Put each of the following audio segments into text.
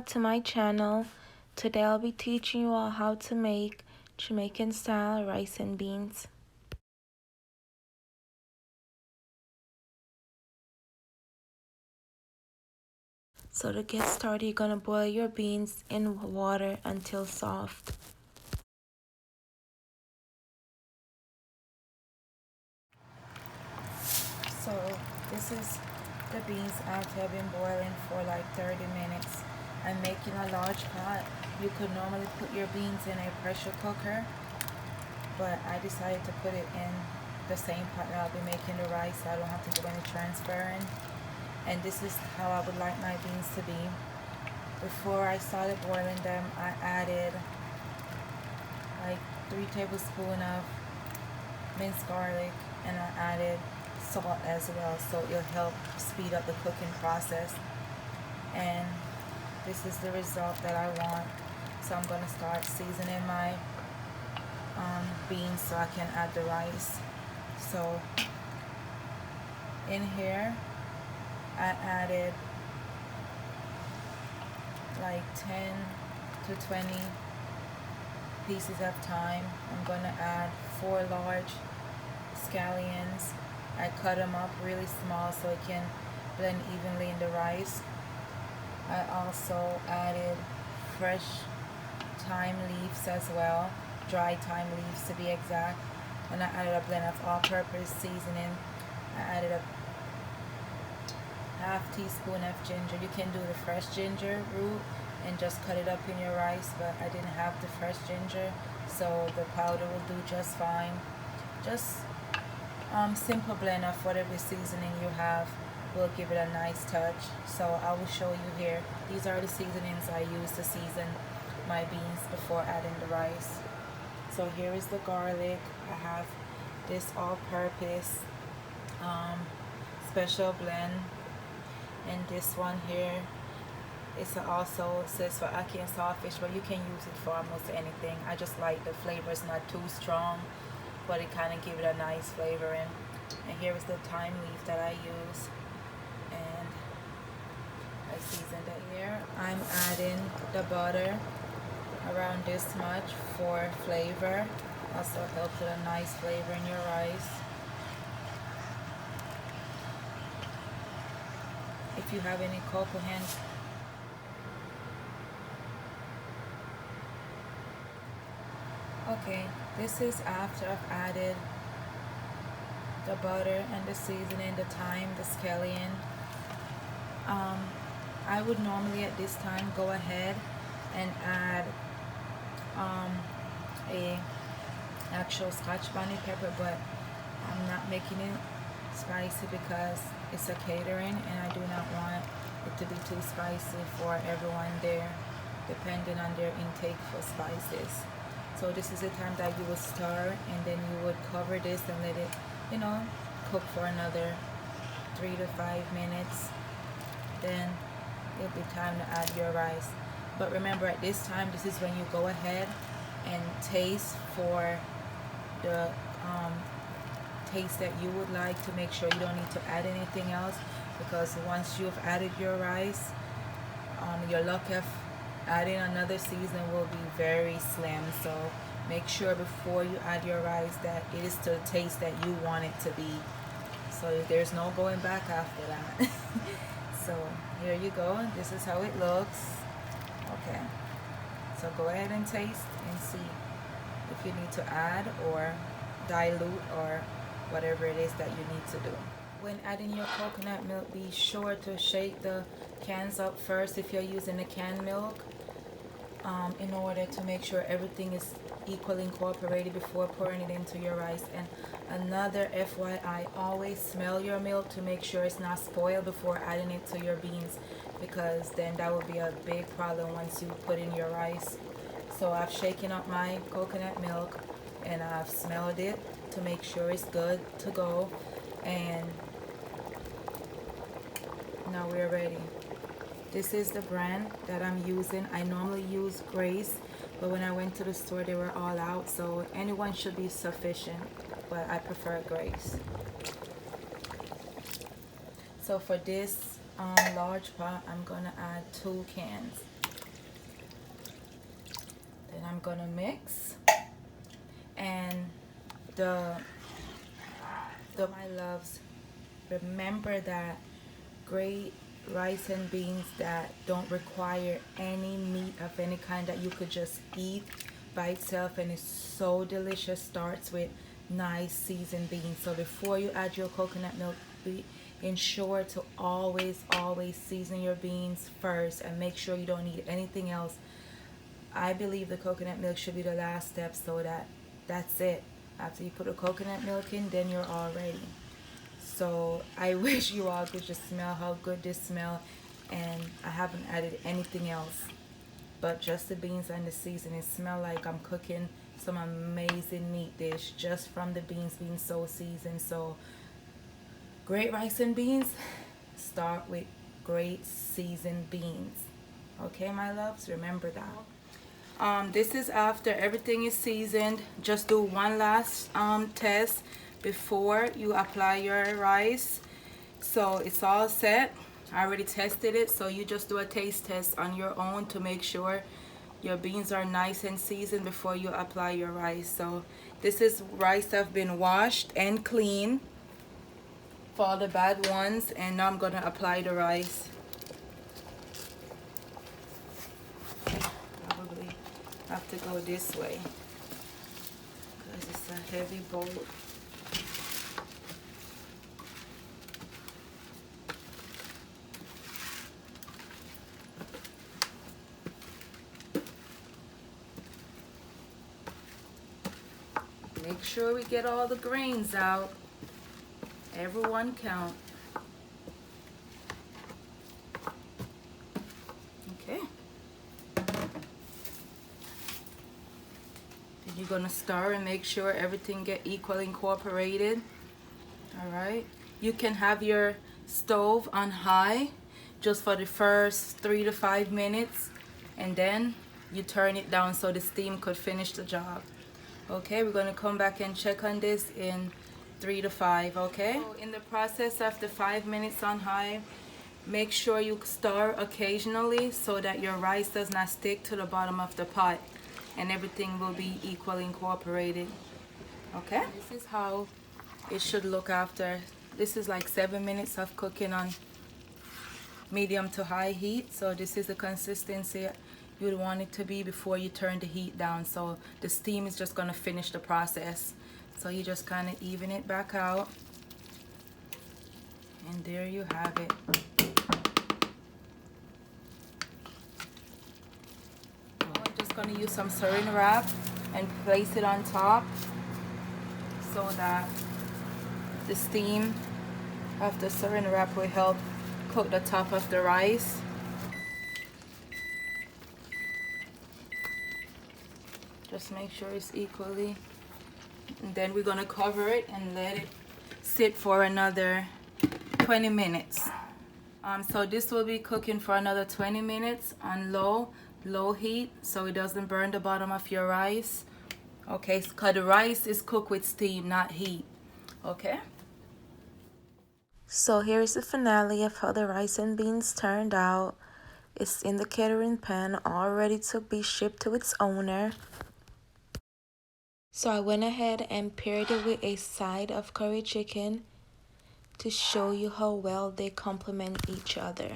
back to my channel. Today I'll be teaching you all how to make Jamaican style rice and beans. So to get started, you're gonna boil your beans in water until soft. So this is the beans after I've been boiling for like 30 minutes. I'm making a large pot. You could normally put your beans in a pressure cooker, but I decided to put it in the same pot that I'll be making the rice, so I don't have to do any transferring. And this is how I would like my beans to be. Before I started boiling them, I added like 3 tablespoons of minced garlic, and I added salt as well, so it'll help speed up the cooking process. And this is the result that I want. So I'm going to start seasoning my beans so I can add the rice. So in here I added like 10 to 20 pieces of thyme. I'm going to add 4 large scallions. I cut them up really small so it can blend evenly in the rice. I also added fresh thyme leaves as well, dry thyme leaves to be exact. And I added a blend of all-purpose seasoning. I added a half teaspoon of ginger. You can do the fresh ginger root and just cut it up in your rice, but I didn't have the fresh ginger, so the powder will do just fine. Just simple blend of whatever seasoning you have will give it a nice touch. So I will show you here. These are the seasonings I use to season my beans before adding the rice. So here is the garlic. I have this all-purpose special blend, and this one here is also says for ackee and saltfish, but you can use it for almost anything. I just like the flavor is not too strong, but it kind of give it a nice flavor in. And here is the thyme leaf that I use, and I seasoned it here. I'm adding the butter around this much for flavor. Also helps with a nice flavor in your rice. If you have any cocoa hands, okay, this is after I've added the butter and the seasoning, the thyme, the scallion. I would normally at this time go ahead and add a actual scotch bonnet pepper, but I'm not making it spicy because it's a catering and I do not want it to be too spicy for everyone there, depending on their intake for spices. So this is the time that you would stir, and then you would cover this and let it, cook for another 3 to 5 minutes. Then it'll be time to add your rice. But remember, at this time, this is when you go ahead and taste for the taste that you would like, to make sure you don't need to add anything else, because once you've added your rice, your luck of adding another season will be very slim. So make sure before you add your rice that it is to the taste that you want it to be, so there's no going back after that. So here you go, this is how it looks. Okay, so go ahead and taste and see if you need to add or dilute or whatever it is that you need to do. When adding your coconut milk, be sure to shake the cans up first if you're using the canned milk, in order to make sure everything is equally incorporated before pouring it into your rice. And another FYI, always smell your milk to make sure it's not spoiled before adding it to your beans, because then that will be a big problem once you put in your rice. So I've shaken up my coconut milk and I've smelled it to make sure it's good to go, and now we're ready. This is the brand that I'm using. I normally use Grace, but when I went to the store they were all out, so anyone should be sufficient, but I prefer Grace. So for this large pot, I'm gonna add 2 cans. Then I'm gonna mix. And my loves, remember that great rice and beans that don't require any meat of any kind, that you could just eat by itself, and it's so delicious, starts with nice seasoned beans. So before you add your coconut milk, ensure to always season your beans first, and make sure you don't need anything else. I believe the coconut milk should be the last step, so that's it. After you put the coconut milk in, then you're all ready. So I wish you all could just smell how good this smells, and I haven't added anything else but just the beans and the seasoning. It smells like I'm cooking some amazing meat dish just from the beans being so seasoned. So great rice and beans start with great seasoned beans. Okay, my loves, remember that. This is after everything is seasoned. Just do one last test before you apply your rice. So it's all set. I already tested it, so you just do a taste test on your own to make sure your beans are nice and seasoned before you apply your rice. So this is rice that have been washed and cleaned for all the bad ones, and now I'm gonna apply the rice. Probably have to go this way because it's a heavy bowl. Make sure we get all the grains out. Everyone count. Okay. Then you're gonna stir and make sure everything get equally incorporated. All right. You can have your stove on high just for the first 3 to 5 minutes, and then you turn it down so the steam could finish the job. Okay, we're going to come back and check on this in 3 to 5, okay? So in the process of the 5 minutes on high, make sure you stir occasionally so that your rice does not stick to the bottom of the pot, and everything will be equally incorporated. Okay? This is how it should look after. This is like 7 minutes of cooking on medium to high heat. So this is the consistency you would want it to be before you turn the heat down. So the steam is just going to finish the process. So you just kind of even it back out, and there you have it. I'm just going to use some saran wrap and place it on top so that the steam of the saran wrap will help cook the top of the rice. Just make sure it's equally, and then we're gonna cover it and let it sit for another 20 minutes. So this will be cooking for another 20 minutes on low heat, so it doesn't burn the bottom of your rice. Okay, because the rice is cooked with steam, not heat. Okay. So here's the finale of how the rice and beans turned out. It's in the catering pan, all ready to be shipped to its owner. So I went ahead and paired it with a side of curry chicken to show you how well they complement each other.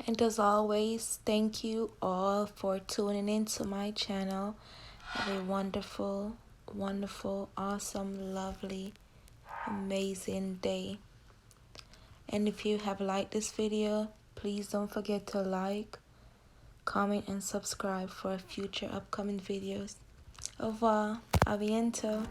And as always, thank you all for tuning into my channel. Have a wonderful, awesome, lovely, amazing day. And if you have liked this video, please don't forget to like, comment, and subscribe for future upcoming videos. Au revoir. A bientôt.